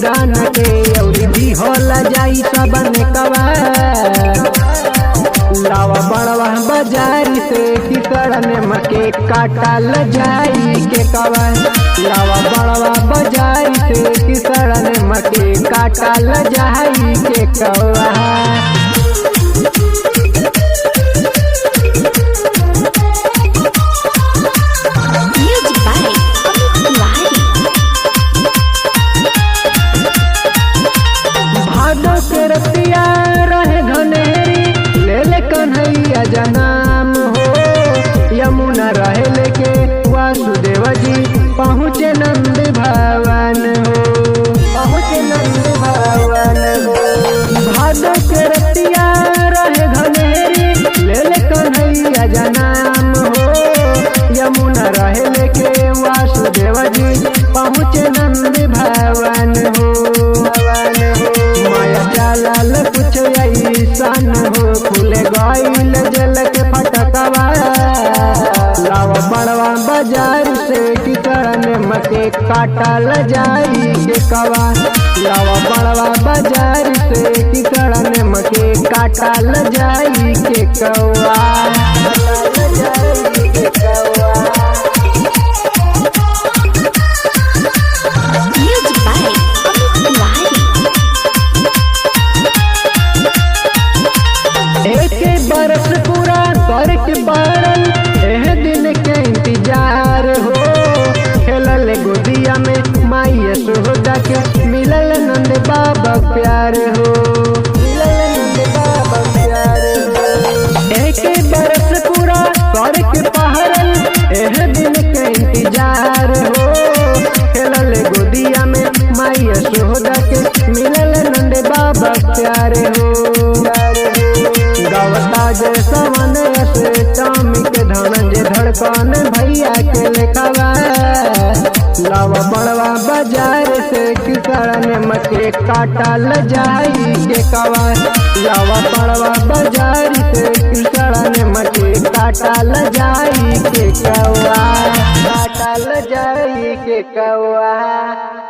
किसान के औरी भी होला जाई सबन कवा। लावा बड़वा बाजार से किसान मके काटल जाई के कवा। लावा बड़वा बाजार से किसान मके काटल जाई के कवा। रतिया रहे घनेरी ले ले कन्हैया जनाम हो। यमुना रहे लेके वासुदेव जी पहुँचे नंद भवन हो। पहुँचे नंद भवन हो। भादो के रतिया रहे घनेरी ले ले कन्हैया जनाम हो। यमुना रहे लेके वासुदेव जी पहुँचे नंद भवन हो। माया चालल कुछ ऐसन हो खुले गईल जल के फटकवा। लावा बड़वा बाजार से किसान मके काटल जाई के कवा। लावा बड़वा बाजार से किसान मके काटल जाई के कवा। बरस पूरा करके बारल एह दिन के इंतजार हो। खेलल गोदिया में माई यशोदा के मिलल नंद बाबा प्यार हो। मिलल नंद बाबा प्यार हो। एक बरस पूरा करके पहरल एह दिन के इंतजार हो। खेलल गोदिया में माई यशोदा के मिलल नंद बाबा प्यार हो। गावता जय सवन से चामी के धनंजय धड़कन भैया के लेखवा। लावा बड़वा बाजार से किसान मके काटल जाई के कवा। लावा बड़वा बाजार से किसान मके काटल जाई के कवा। काटल जाई के कवा।